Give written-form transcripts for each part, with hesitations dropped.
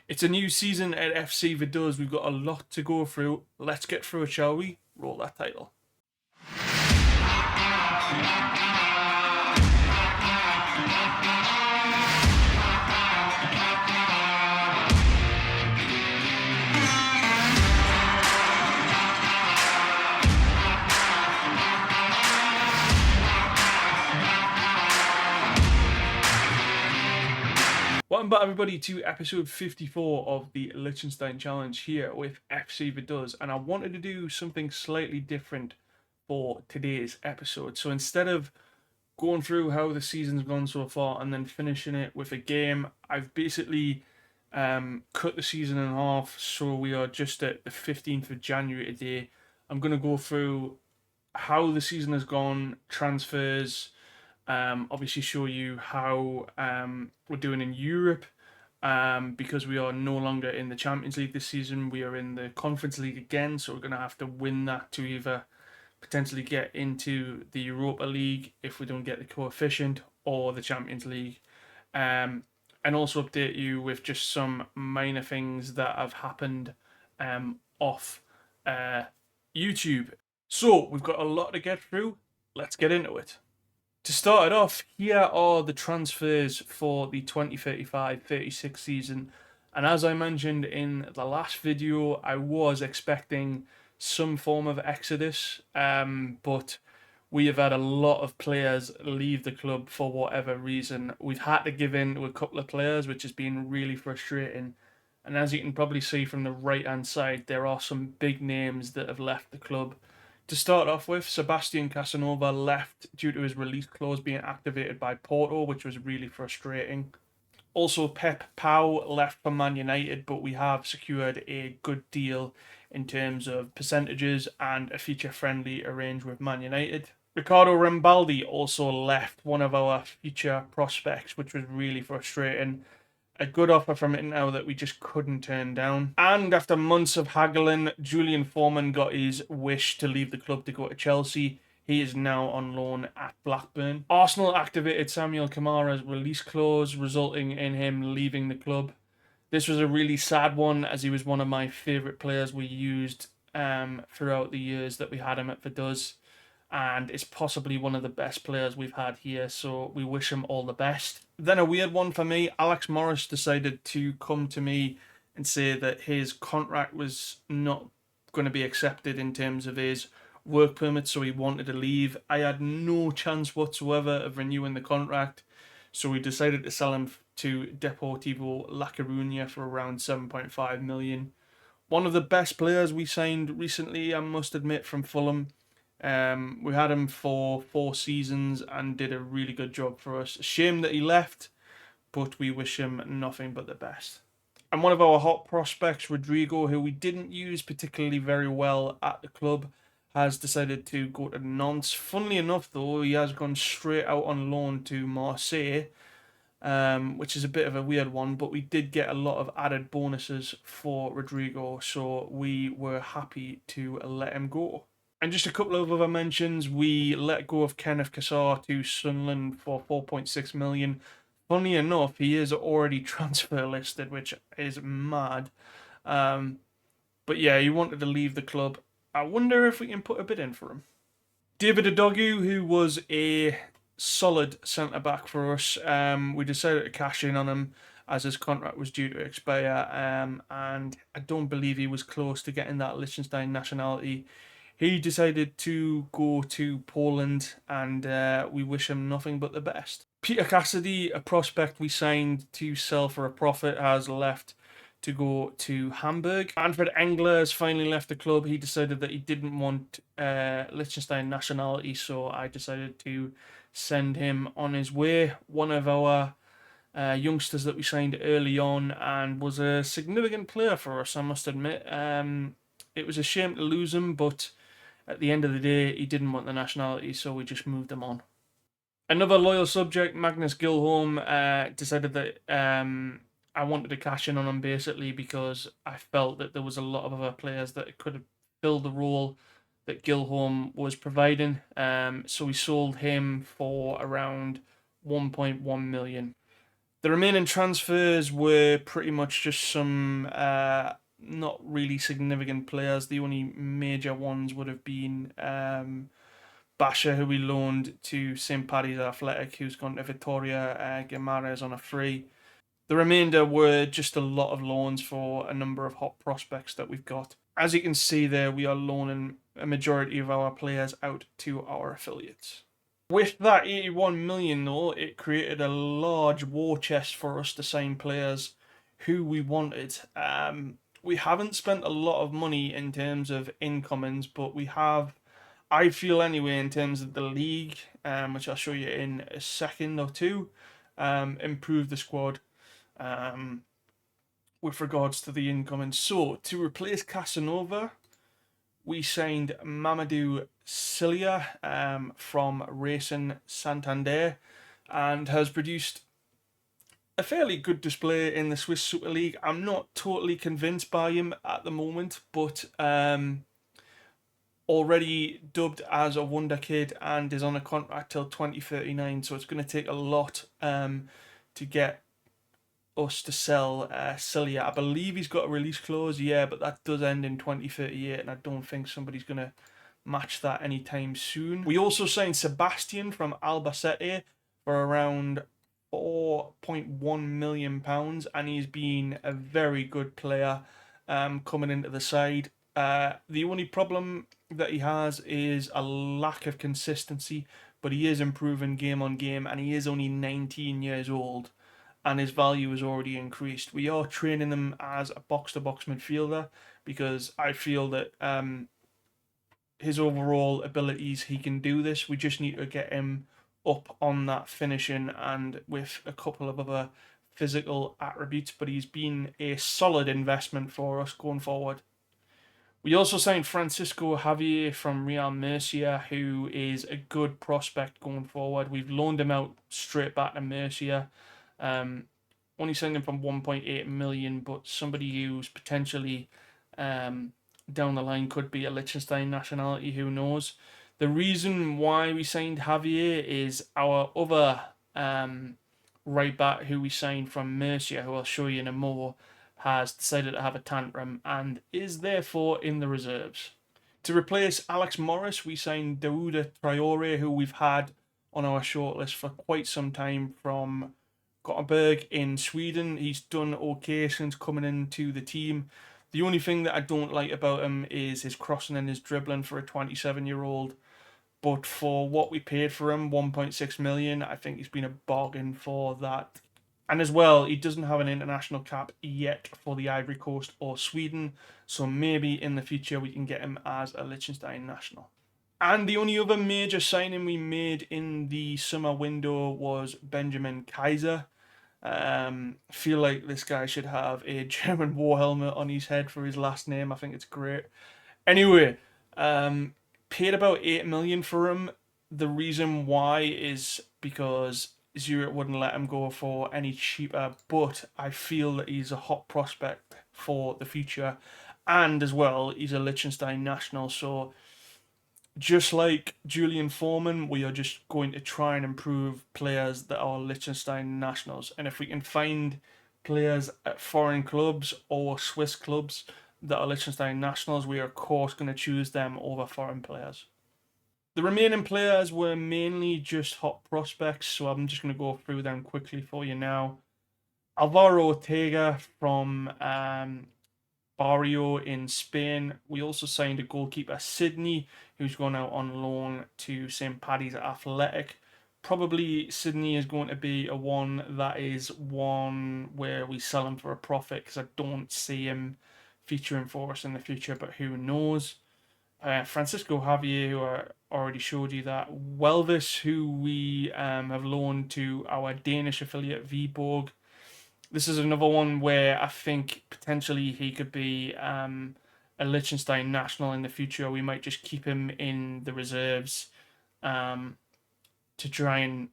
It's a new season at FC Vaduz. We've got a lot to go through. Let's get through it, shall we? Roll that title. Welcome back, everybody, to episode 54 of the Liechtenstein Challenge here with FC Vaduz, and I wanted to do something slightly different for today's episode. So instead of going through how the season's gone so far and then finishing it with a game, I've basically cut the season in half, so we are just at the 15th of January today. I'm going to go through how the season has gone, transfers, obviously show you how we're doing in Europe, because we are no longer in the Champions League this season. We are in the Conference League again, so we're going to have to win that to either potentially get into the Europa League if we don't get the coefficient, or the Champions League. And also update you with just some minor things that have happened off YouTube. So we've got a lot to get through. Let's get into it. To start it off, here are the transfers for the 2035-36 season. And as I mentioned in the last video, I was expecting some form of exodus, but we have had a lot of players leave the club for whatever reason. We've had to give in to a couple of players, which has been really frustrating. And as you can probably see from the right-hand side, there are some big names that have left the club. To start off with, Sebastian Casanova left due to his release clause being activated by Porto, which was really frustrating. Also, Pep Pau left for Man United, but we have secured a good deal in terms of percentages and a feature-friendly arrange with Man United. Ricardo Rambaldi also left, one of our future prospects, which was really frustrating. A good offer from Inter that we just couldn't turn down. And after months of haggling, Julian Foreman got his wish to leave the club to go to Chelsea. He is now on loan at Blackburn. Arsenal activated Samuel Kamara's release clause, resulting in him leaving the club. This was a really sad one, as he was one of my favourite players we used throughout the years that we had him at Vaduz. And it's possibly one of the best players we've had here, so we wish him all the best. Then a weird one for me, Alex Morris decided to come to me and say that his contract was not going to be accepted in terms of his work permit, so he wanted to leave. I had no chance whatsoever of renewing the contract, so we decided to sell him to Deportivo La Coruña for around 7.5 million. One of the best players we signed recently, I must admit, from Fulham. We had him for 4 seasons and did a really good job for us. Shame that he left, but we wish him nothing but the best. And one of our hot prospects, Rodrigo, who we didn't use particularly very well at the club, has decided to go to Nantes. Funnily enough, though, he has gone straight out on loan to Marseille, which is a bit of a weird one, but we did get a lot of added bonuses for Rodrigo, so we were happy to let him go. And just a couple of other mentions, we let go of Kenneth Cassar to Sunderland for 4.6 million. Funny enough, he is already transfer listed, which is mad. But yeah, he wanted to leave the club. I wonder if we can put a bid in for him. David Adogu, who was a solid centre-back for us, we decided to cash in on him as his contract was due to expire, and I don't believe he was close to getting that Liechtenstein nationality. He decided to go to Poland, and we wish him nothing but the best. Peter Cassidy, a prospect we signed to sell for a profit, has left to go to Hamburg. Manfred Engler has finally left the club. He decided that he didn't want Liechtenstein nationality, so I decided to send him on his way. One of our youngsters that we signed early on and was a significant player for us, I must admit. It was a shame to lose him, but at the end of the day, he didn't want the nationality, so we just moved him on. Another loyal subject, Magnus Gilholm, decided that I wanted to cash in on him basically because I felt that there was a lot of other players that could have filled the role that Gilholm was providing. So we sold him for around 1.1 million. The remaining transfers were pretty much just some not really significant players. The only major ones would have been Basha, who we loaned to St. Paddy's Athletic, who's gone to Victoria Guimaraes on a free. The remainder were just a lot of loans for a number of hot prospects that we've got. As you can see there, we are loaning a majority of our players out to our affiliates. With that 81 million though, it created a large war chest for us to sign players who we wanted. We haven't spent a lot of money in terms of incomings, but we have, I feel anyway, in terms of the league, which I'll show you in a second or two, improved the squad with regards to the incoming. So to replace Casanova, we signed Mamadou Cilia from Racing Santander, and has produced a fairly good display in the Swiss Super League. I'm not totally convinced by him at the moment, but already dubbed as a wonder kid and is on a contract till 2039, so it's going to take a lot to get us to sell Cilia. I believe he's got a release clause, yeah, but that does end in 2038, and I don't think somebody's going to match that anytime soon. We also signed Sebastian from Albacete for around £4.1 million, and he's been a very good player coming into the side. The only problem that he has is a lack of consistency, but he is improving game on game, and he is only 19 years old, and his value has already increased. We are training him as a box-to-box midfielder because I feel that his overall abilities, he can do this. We just need to get him up on that finishing and with a couple of other physical attributes, but he's been a solid investment for us going forward. We also signed Francisco Javier from Real Murcia, who is a good prospect going forward. We've loaned him out straight back to Murcia. Only signed him from 1.8 million, but somebody who's potentially down the line could be a Liechtenstein nationality, who knows. The reason why we signed Javier is our other right back, who we signed from Murcia, who I'll show you in a more, has decided to have a tantrum and is therefore in the reserves. To replace Alex Morris, we signed Daouda Traore, who we've had on our shortlist for quite some time, from Gothenburg in Sweden. He's done okay since coming into the team. The only thing that I don't like about him is his crossing and his dribbling for a 27-year-old. But for what we paid for him, 1.6 million, I think he's been a bargain for that. And as well, he doesn't have an international cap yet for the Ivory Coast or Sweden, so maybe in the future we can get him as a Liechtenstein national. And the only other major signing we made in the summer window was Benjamin Kaiser. Feel like this guy should have a German war helmet on his head for his last name. I think it's great. Anyway, paid about 8 million for him. The reason why is because Zurich wouldn't let him go for any cheaper, but I feel that he's a hot prospect for the future, and as well, he's a Liechtenstein national, so just like Julian Foreman, we are just going to try and improve players that are Liechtenstein nationals, and if we can find players at foreign clubs or Swiss clubs that are Liechtenstein nationals, we are of course going to choose them over foreign players. The remaining players were mainly just hot prospects, so I'm just going to go through them quickly for you now. Alvaro Ortega from Barrio in Spain. We also signed a goalkeeper, Sydney, who's gone out on loan to St. Paddy's Athletic. Probably Sydney is going to be a one that is one where we sell him for a profit, because I don't see him featuring for us in the future, but who knows. Francisco Javier, who I already showed you that. Welvis, who we have loaned to our Danish affiliate Viborg. This is another one where I think potentially he could be a Liechtenstein national in the future. We might just keep him in the reserves to try and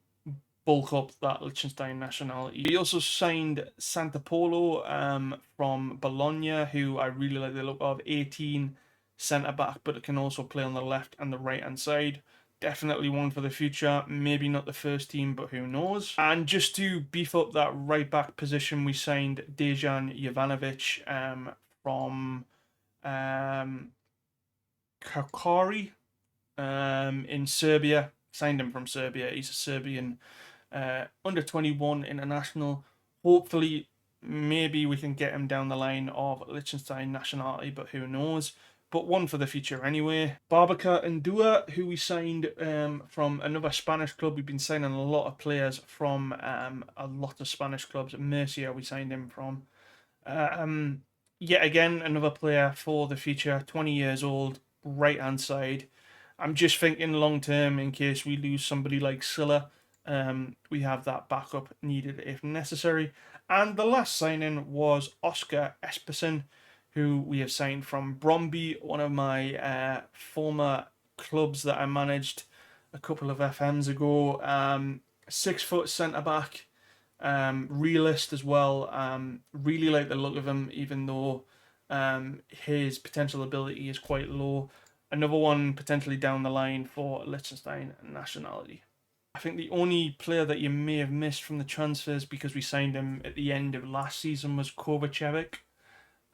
bulk up that Liechtenstein nationality. We also signed Santapolo from Bologna, who I really like the look of. 18 centre back, but it can also play on the left and the right hand side. definitely one for the future. Maybe not the first team, but who knows. And just to beef up that right back position, we signed Dejan Jovanovic from Kakari in Serbia. Signed him from Serbia. He's a Serbian under 21 international. Hopefully, maybe we can get him down the line of Liechtenstein nationality, but who knows. But one for the future anyway. Barbaca and Dua, who we signed from another Spanish club. We've been signing a lot of players from a lot of Spanish clubs. Murcia, we signed him from. Yet again, another player for the future, 20 years old, right hand side. I'm just thinking long term in case we lose somebody like Silla. We have that backup needed if necessary. And the last signing was Oscar Esperson, who we have signed from Bromby, one of my former clubs that I managed a couple of FMs ago. 6 foot centre back, realist as well. Really like the look of him, even though his potential ability is quite low. Another one potentially down the line for Liechtenstein nationality. I think the only player that you may have missed from the transfers because we signed him at the end of last season was Kovacevic,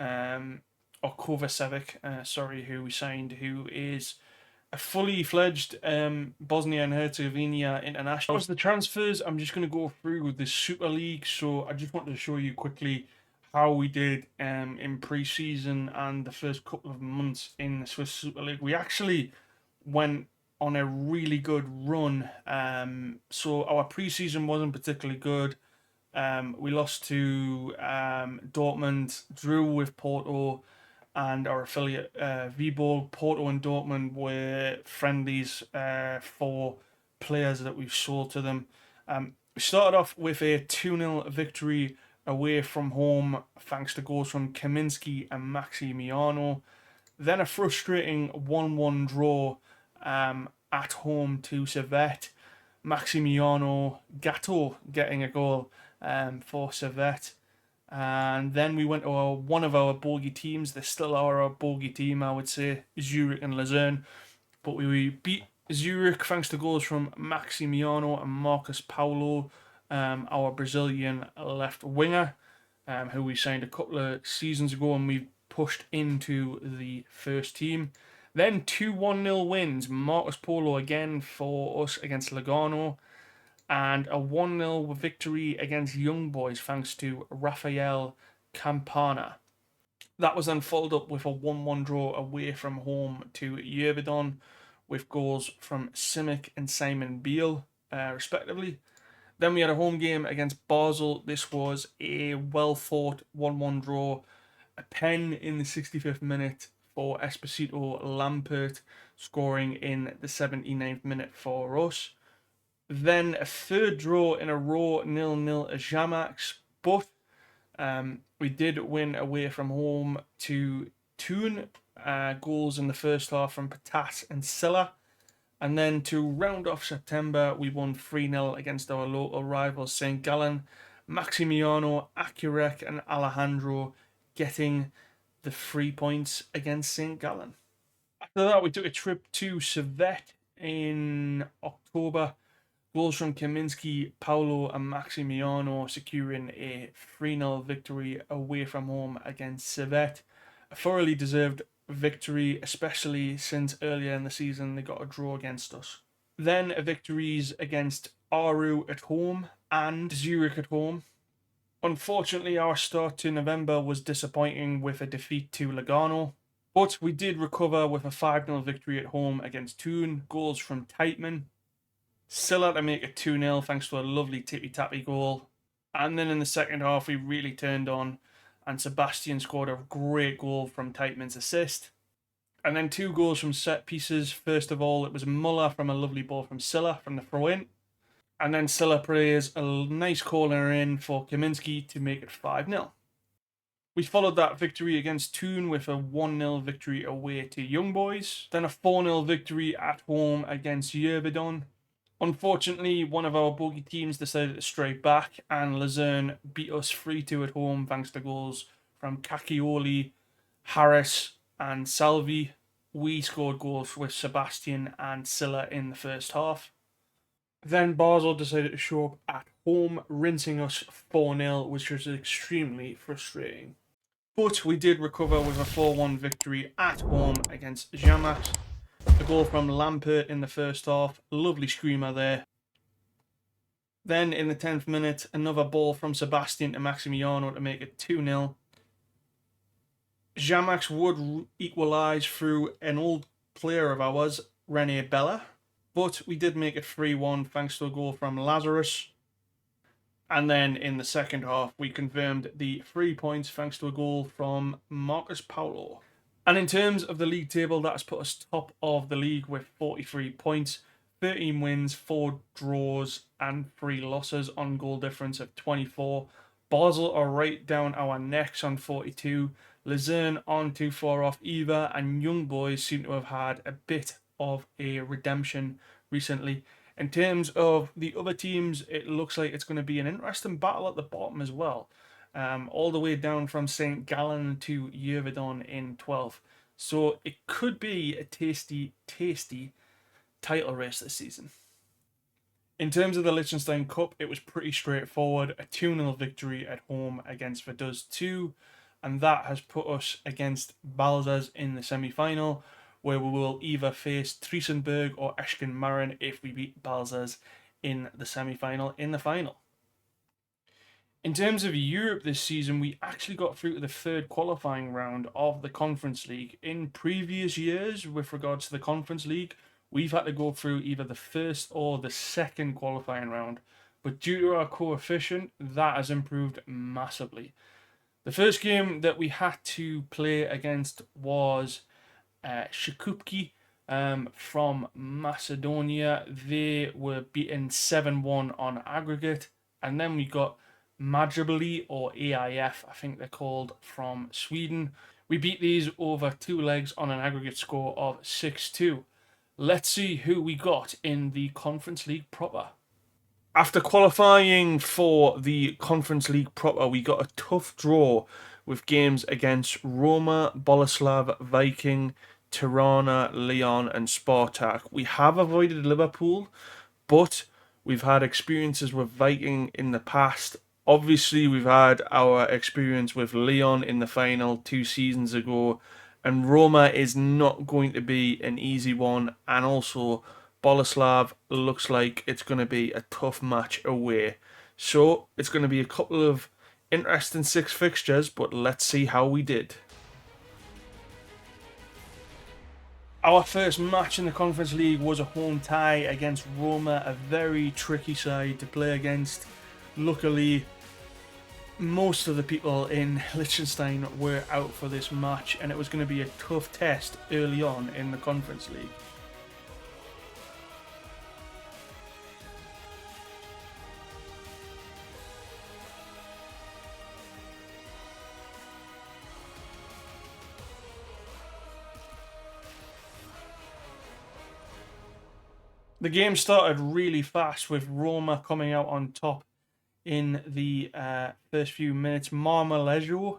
or Kovacevic, sorry, who we signed, who is a fully fledged Bosnia and Herzegovina international. That was the transfers. I'm just going to go through the Super League. So I just wanted to show you quickly how we did in pre-season and the first couple of months in the Swiss Super League. We actually went on a really good run. So our pre-season wasn't particularly good. We lost to Dortmund, drew with Porto, and our affiliate Viborg. Porto and Dortmund were friendlies for players that we've sold to them. We started off with a 2-0 victory away from home thanks to goals from Kaminski and Maximiano. Then a frustrating 1-1 draw at home to Servette. Maximiano Gatto getting a goal for Servette. And then we went to one of our bogey teams. They still are our bogey team, I would say, Zurich and Luzern. But we beat Zurich thanks to goals from Maximiano and Marcus Paulo, our Brazilian left winger, who we signed a couple of seasons ago and we pushed into the first team. Then 2-1-0 wins. Marcus Paulo again for us against Lugano. And a 1-0 victory against Young Boys thanks to Rafael Campana. That was then followed up with a 1-1 draw away from home to Yerbidon with goals from Simic and Simon Beale, respectively. Then we had a home game against Basel. This was a well-fought 1-1 draw. A pen in the 65th minute for Esposito Lampert, scoring in the 79th minute for us. Then a third draw in a row, 0-0 at Jamax. But we did win away from home to Thun. Goals in the first half from Patas and Silla. And then to round off September, we won 3-0 against our local rivals St. Gallen. Maximiano, Akurek and Alejandro getting the 3 points against St. Gallen. After that, we took a trip to Servette in October. Goals from Kaminski, Paulo and Maximiano securing a 3-0 victory away from home against Servette. A thoroughly deserved victory, especially since earlier in the season they got a draw against us. Then victories against Aru at home and Zurich at home. Unfortunately, our start to November was disappointing with a defeat to Lugano, but we did recover with a 5-0 victory at home against Thun. Goals from Teitman. Silla to make it 2-0 thanks to a lovely tippy-tappy goal. And then in the second half, we really turned on, and Sebastian scored a great goal from Teitman's assist. And then 2 goals from set pieces. First of all, it was Muller from a lovely ball from Silla from the throw-in. And then Silla plays a nice corner in for Kaminski to make it 5-0. We followed that victory against Thun with a 1-0 victory away to Young Boys. Then a 4-0 victory at home against Yerbidon. Unfortunately, one of our bogey teams decided to stray back, and Luzern beat us 3-2 at home thanks to goals from Cacchioli, Harris, and Salvi. we scored goals with Sebastian and Silla in the first half. Then Basel decided to show up at home, rinsing us 4-0, which was extremely frustrating. But we did recover with a 4-1 victory at home against Jamax. A goal from Lampert in the first half, lovely screamer there. Then in the 10th minute, another ball from Sebastian to Maximiano to make it 2-0. Jamax would equalise through an old player of ours, Rene Bella. But we did make it 3-1 thanks to a goal from Lazarus. And then in the second half, we confirmed the 3 points thanks to a goal from Marcus Paulo. And in terms of the league table, that has put us top of the league with 43 points, 13 wins, 4 draws, and 3 losses on goal difference of 24. Basel are right down our necks on 42. Luzerne aren't too far off either, and Young Boys seem to have had a bit of a redemption recently. In terms of the other teams, it looks like it's going to be an interesting battle at the bottom as well. All the way down from St. Gallen to Yverton in 12th. So it could be a tasty title race this season. In terms of the Liechtenstein Cup, it was pretty straightforward. A 2-0 victory at home against Vaduz 2. And that has put us against Balzers in the semi-final, where we will either face Triesenberg or Eschken Marin if we beat Balzers in the semi-final in the final. In terms of Europe this season, we actually got through to the third qualifying round of the Conference League. In previous years, with regards to the Conference League, we've had to go through either the first or the second qualifying round. But due to our coefficient, that has improved massively. The first game that we had to play against was Shakupki from Macedonia. They were beaten 7-1 on aggregate. And then we got Majabali, or AIF, I think they're called, from Sweden. We beat these over 2 legs on an aggregate score of 6-2. Let's see who we got in the Conference League proper. After qualifying for the Conference League proper, we got a tough draw with games against Roma, Boleslav, Viking, Tirana, Lyon and Spartak. We have avoided Liverpool, but we've had experiences with Viking in the past. Obviously, we've had our experience with Lyon in the final 2 seasons ago, and Roma is not going to be an easy one, and also Boleslav looks like it's going to be a tough match away. So it's going to be a couple of interesting 6 fixtures, but let's see how we did. Our first match in the Conference League was a home tie against Roma, a very tricky side to play against. Luckily, most of the people in Liechtenstein were out for this match, and it was going to be a tough test early on in the Conference League. The game started really fast with Roma coming out on top in the first few minutes. Marmolejo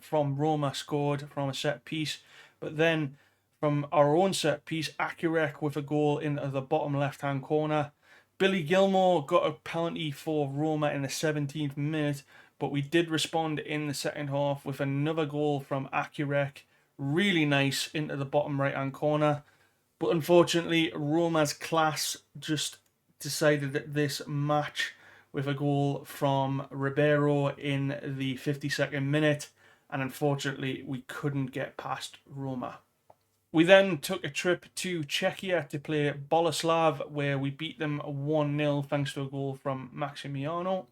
from Roma scored from a set piece, but then from our own set piece, Akurek with a goal in the bottom left-hand corner. Billy Gilmore got a penalty for Roma in the 17th minute, but we did respond in the second half with another goal from Akurek. Really nice into the bottom right-hand corner. But unfortunately, Roma's class just decided that this match with a goal from Ribeiro in the 52nd minute, and unfortunately we couldn't get past Roma. We then took a trip to Czechia to play Boleslav, where we beat them 1-0 thanks to a goal from Maximiano.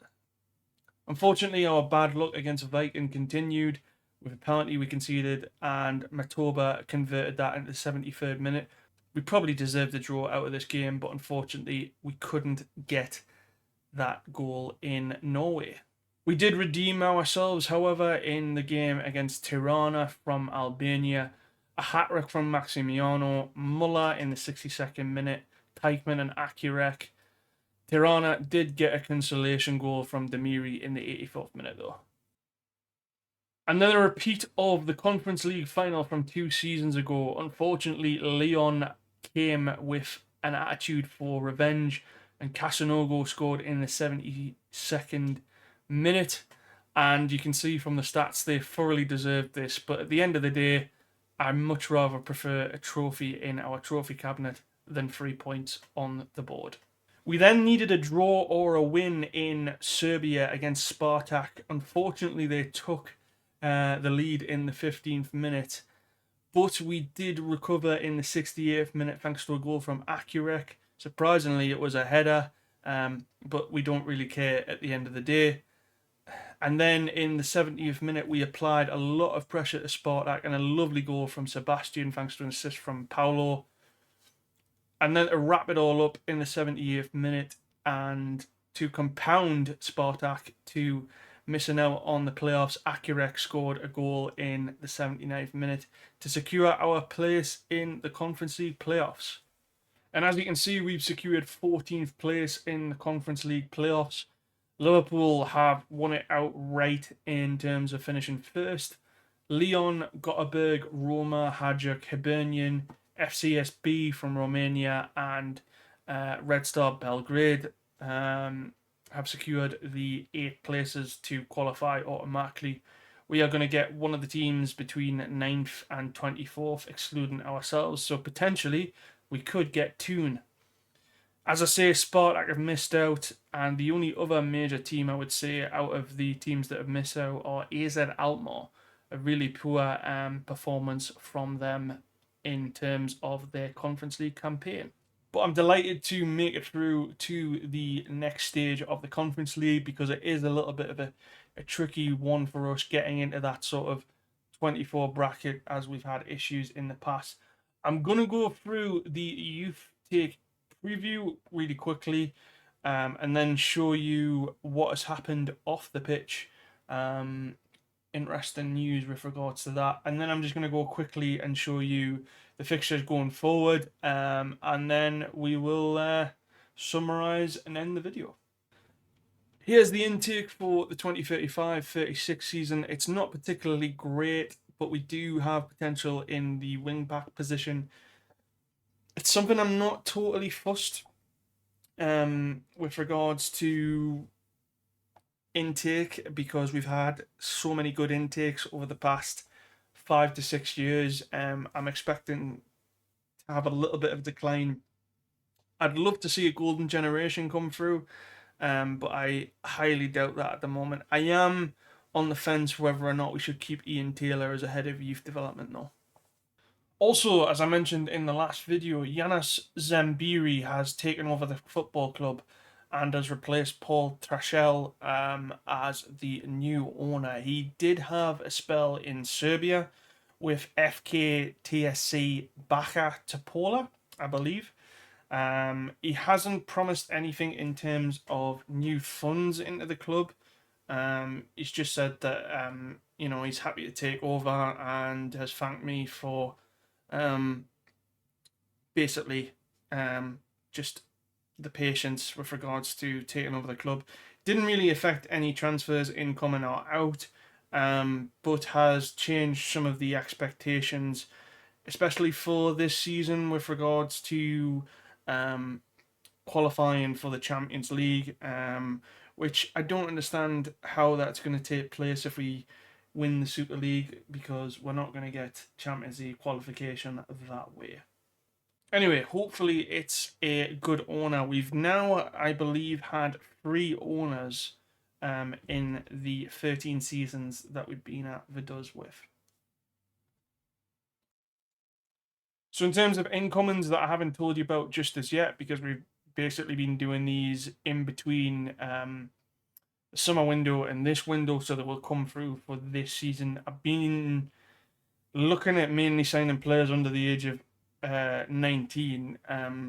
Unfortunately, our bad luck against Viking continued with a penalty we conceded, and Matoba converted that into the 73rd minute. We probably deserved a draw out of this game, but unfortunately we couldn't get that goal in Norway. We did redeem ourselves, however, in the game against Tirana from Albania. A hat-trick from Maximiano, Muller in the 62nd minute, Teichmann and Akurek. Tirana did get a consolation goal from Demiri in the 84th minute though. And then a repeat of the Conference League final from 2 seasons ago. Unfortunately, Leon came with an attitude for revenge, and Casanogo scored in the 72nd minute. And you can see from the stats they thoroughly deserved this. But at the end of the day, I much rather prefer a trophy in our trophy cabinet than 3 points on the board. We then needed a draw or a win in Serbia against Spartak. Unfortunately, they took the lead in the 15th minute, but we did recover in the 68th minute thanks to a goal from Akurek. Surprisingly, it was a header, but we don't really care at the end of the day. And then in the 70th minute, we applied a lot of pressure to Spartak and a lovely goal from Sebastian thanks to an assist from Paulo. And then to wrap it all up in the 78th minute and to compound Spartak to missing out on the playoffs, Akurek scored a goal in the 79th minute to secure our place in the Conference League playoffs. And as you can see, we've secured 14th place in the Conference League playoffs. Liverpool have won it outright in terms of finishing first. Leon, Gothenburg, Roma, Hajduk, Hibernian, FCSB from Romania, and Red Star Belgrade have secured the 8 places to qualify automatically. We are going to get one of the teams between 9th and 24th, excluding ourselves. So potentially we could get Toon. As I say, Spartak have missed out, and the only other major team I would say out of the teams that have missed out are AZ Alkmaar. A really poor performance from them in terms of their Conference League campaign. But I'm delighted to make it through to the next stage of the Conference League because it is a little bit of a tricky one for us getting into that sort of 24 bracket as we've had issues in the past. I'm going to go through the youth take preview really quickly and then show you what has happened off the pitch. Interesting news with regards to that. And then I'm just going to go quickly and show you the fixtures going forward. And then we will summarize and end the video. Here's the intake for the 2035-36 season. It's not particularly great, but we do have potential in the wing-back position. It's something I'm not totally fussed with regards to intake because we've had so many good intakes over the past 5 to 6 years. I'm expecting to have a little bit of decline. I'd love to see a golden generation come through, but I highly doubt that at the moment. I am on the fence whether or not we should keep Ian Taylor as a head of youth development though. Also, as I mentioned in the last video, Yanis Zambiri has taken over the football club and has replaced Paul Trachel as the new owner. He did have a spell in Serbia with FK TSC Baka Topola, I believe. He hasn't promised anything in terms of new funds into the club. He's just said that he's happy to take over and has thanked me for basically just the patience with regards to taking over the club. Didn't really affect any transfers incoming or out, but has changed some of the expectations, especially for this season with regards to qualifying for the Champions League, which I don't understand how that's going to take place if we win the Super League, because we're not going to get Champions League qualification that way. Anyway, hopefully it's a good owner. We've now, I believe, had 3 owners in the 13 seasons that we've been at Vaduz with. So in terms of incomings that I haven't told you about just as yet, because we've basically been doing these in between the summer window and this window, so that will come through for this season. I've been looking at mainly signing players under the age of 19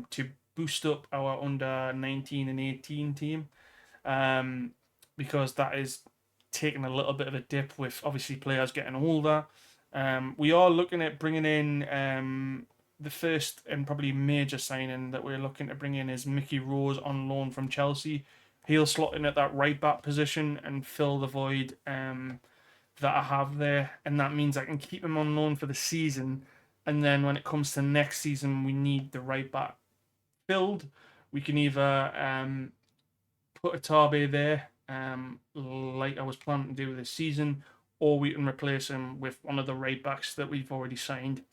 to boost up our under 19 and 18 team, because that is taking a little bit of a dip with obviously players getting older. We are looking at bringing in the first and probably major signing that we're looking to bring in is Mickey Rose on loan from Chelsea. He'll slot in at that right back position and fill the void that I have there, and that means I can keep him on loan for the season. And then when it comes to next season, we need the right back filled. We can either put a Tabe there, like I was planning to do this season, or we can replace him with one of the right backs that we've already signed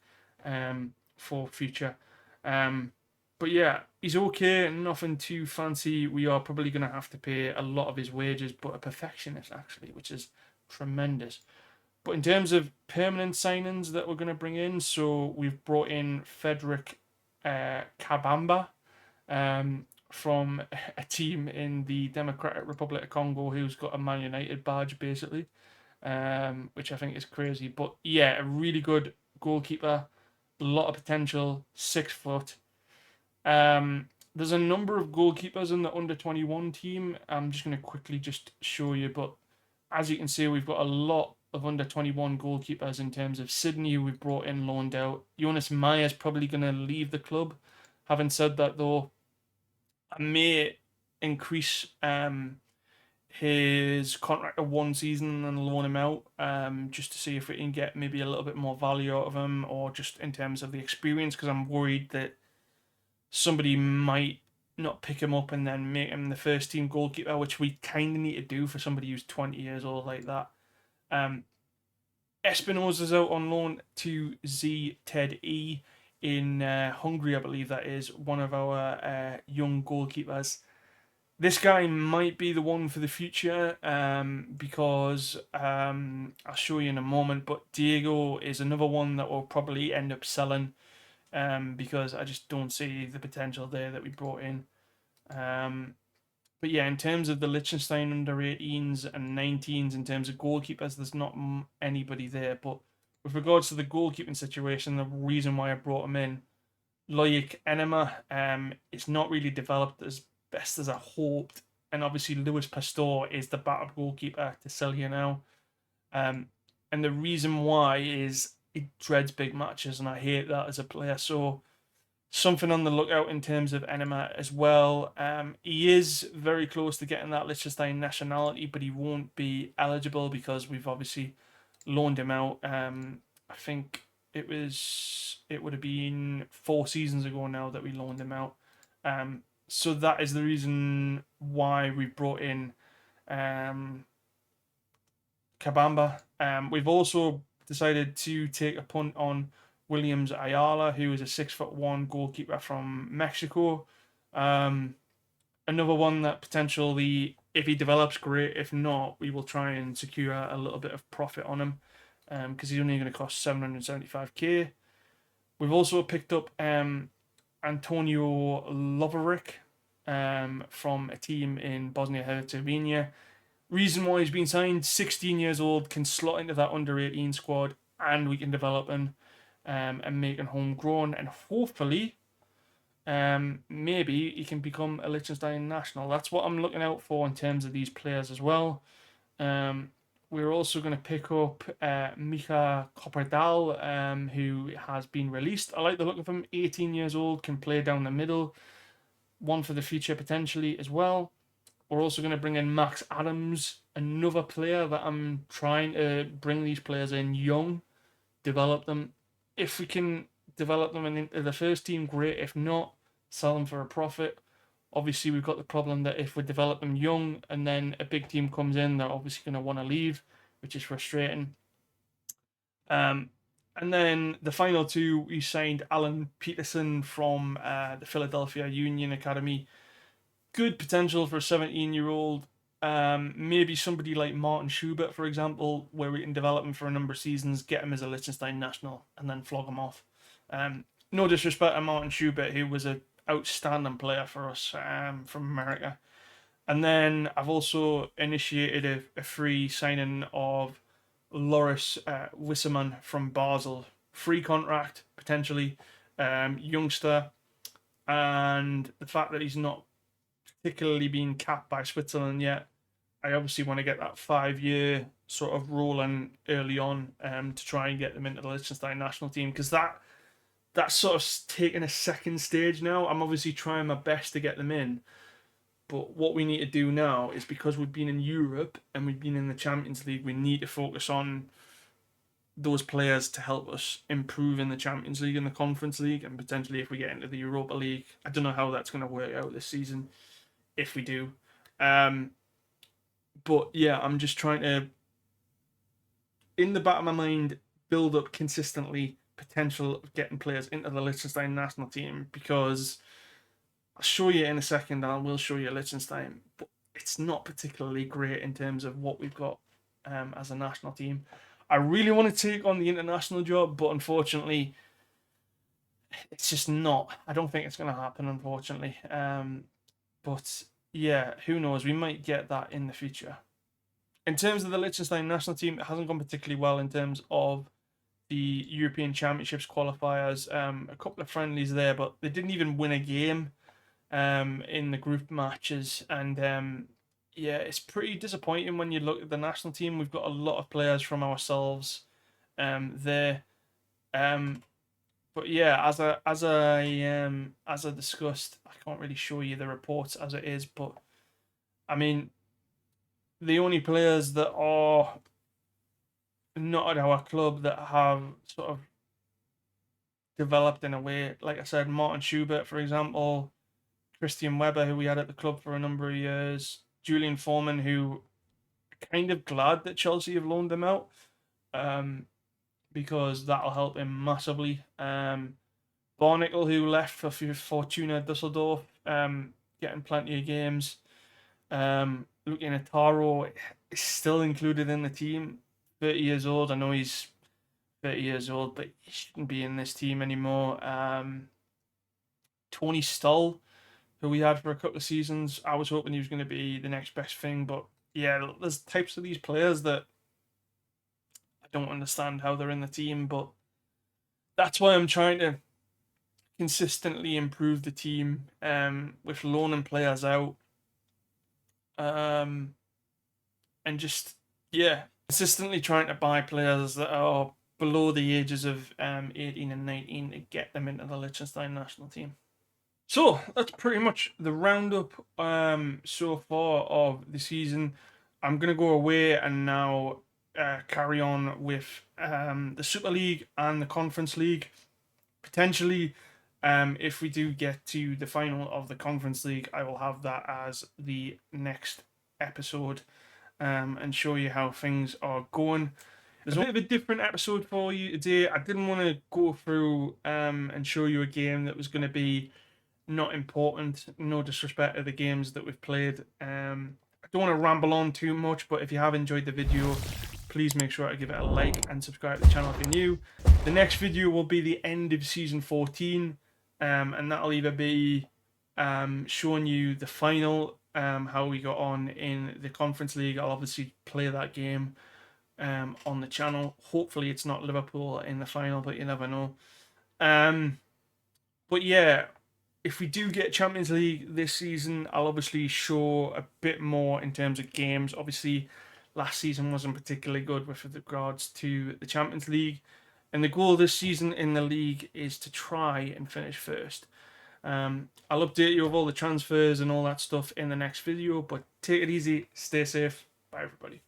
for future. But yeah, he's okay, nothing too fancy. We are probably going to have to pay a lot of his wages, but a perfectionist actually, which is tremendous. But in terms of permanent signings that we're going to bring in, so we've brought in Frederick Kabamba from a team in the Democratic Republic of Congo who's got a Man United badge, basically, which I think is crazy. But yeah, a really good goalkeeper, a lot of potential, 6 foot. There's a number of goalkeepers in the under 21 team. I'm just going to quickly just show you, but as you can see, we've got a lot of under 21 goalkeepers in terms of Sydney, who we've brought in, loaned out. Jonas Meyer's probably going to leave the club. Having said that, though, I may increase his contract of 1 season and loan him out just to see if we can get maybe a little bit more value out of him, or just in terms of the experience, because I'm worried that somebody might not pick him up and then make him the first team goalkeeper, which we kind of need to do for somebody who's 20 years old like that. Espinosa's out on loan to ZTE in Hungary, I believe that is, one of our young goalkeepers. This guy might be the one for the future because I'll show you in a moment, but Diego is another one that will probably end up selling because I just don't see the potential there that we brought in. But yeah, in terms of the Liechtenstein under 18s and 19s, in terms of goalkeepers, there's not anybody there. But with regards to the goalkeeping situation, the reason why I brought him in, Loic Enema, it's not really developed as best as I hoped. And obviously, Lewis Pastor is the backup goalkeeper to sell you now. And the reason why is he dreads big matches, and I hate that as a player. So something on the lookout in terms of Enema as well. He is very close to getting that Liechtenstein nationality, but he won't be eligible because we've obviously loaned him out. I think it would have been 4 seasons ago now that we loaned him out. So that is the reason why we brought in Kabamba. We've also decided to take a punt on Williams Ayala, who is a 6'1" goalkeeper from Mexico. Another one that potentially, if he develops, great. If not, we will try and secure a little bit of profit on him because he's only going to cost 775k. We've also picked up Antonio Loverick from a team in Bosnia-Herzegovina. Reason why he's been signed, 16 years old, can slot into that under 18 squad, and we can develop him and make him homegrown, and hopefully maybe he can become a Liechtenstein national. That's what I'm looking out for in terms of these players as well. We're also going to pick up Mika Kopperdal, who has been released. I like the look of him, 18 years old, can play down the middle. One for the future potentially as well. We're also going to bring in Max Adams, another player that I'm trying to bring these players in young, develop them. If we can develop them into the first team, great. If not, sell them for a profit. Obviously, we've got the problem that if we develop them young and then a big team comes in, they're obviously going to want to leave, which is frustrating. And then the final two, we signed Alan Peterson from the Philadelphia Union Academy. Good potential for a 17-year-old. Maybe somebody like Martin Schubert, for example, where we can develop him for a number of seasons, get him as a Liechtenstein national, and then flog him off. No disrespect to Martin Schubert, who was an outstanding player for us from America. And then I've also initiated a free signing of Loris Wisserman from Basel. Free contract, potentially. Youngster. And the fact that he's not particularly being capped by Switzerland yet, I obviously want to get that 5-year sort of rolling early on to try and get them into the Liechtenstein national team, because that's sort of taking a second stage now. I'm obviously trying my best to get them in, But what we need to do now is, because we've been in Europe and we've been in the Champions League, we need to focus on those players to help us improve in the Champions League and the Conference League, and potentially if we get into the Europa League. I don't know how that's going to work out this season, if we do. But yeah, I'm just trying to, in the back of my mind, build up consistently potential of getting players into the Liechtenstein national team, because I'll show you in a second, and I will show you Liechtenstein, but it's not particularly great in terms of what we've got as a national team. I really want to take on the international job, but unfortunately, it's just not. I don't think it's going to happen, unfortunately. But yeah, who knows? We might get that in the future. In terms of the Liechtenstein national team, it hasn't gone particularly well in terms of the European Championships qualifiers. A couple of friendlies there, but they didn't even win a game in the group matches. And yeah, it's pretty disappointing when you look at the national team. We've got a lot of players from ourselves there. But yeah, as I discussed, I can't really show you the reports as it is, but I mean, the only players that are not at our club that have sort of developed in a way, like I said, Martin Schubert, for example, Christian Weber, who we had at the club for a number of years, Julian Foreman, who kind of glad that Chelsea have loaned him out, because that'll help him massively. Barnickel, who left for Fortuna Dusseldorf, getting plenty of games. Looking at Taro, is still included in the team. 30 years old. I know he's 30 years old, but he shouldn't be in this team anymore. Tony Stull, who we had for a couple of seasons, I was hoping he was going to be the next best thing, but yeah, there's types of these players that I don't understand how they're in the team, but that's why I'm trying to consistently improve the team with loaning players out, and just, yeah, consistently trying to buy players that are below the ages of 18 and 19 to get them into the Liechtenstein national team. So that's pretty much the roundup so far of the season. I'm going to go away and now carry on with the Super League and the Conference League. Potentially, if we do get to the final of the Conference League, I will have that as the next episode, and show you how things are going. There's a bit of a different episode for you today. I didn't want to go through and show you a game that was going to be not important. No disrespect to the games that we've played. I don't want to ramble on too much, but if you have enjoyed the video, please make sure to give it a like and subscribe to the channel if you're new. The next video will be the end of season 14, and that'll either be showing you the final, how we got on in the Conference League. I'll obviously play that game on the channel. Hopefully it's not Liverpool in the final, but you never know. But yeah, if we do get Champions League this season, I'll obviously show a bit more in terms of games. Obviously, last season wasn't particularly good with regards to the Champions League. And the goal this season in the league is to try and finish first. I'll update you with all the transfers and all that stuff in the next video, but take it easy, stay safe. Bye, everybody.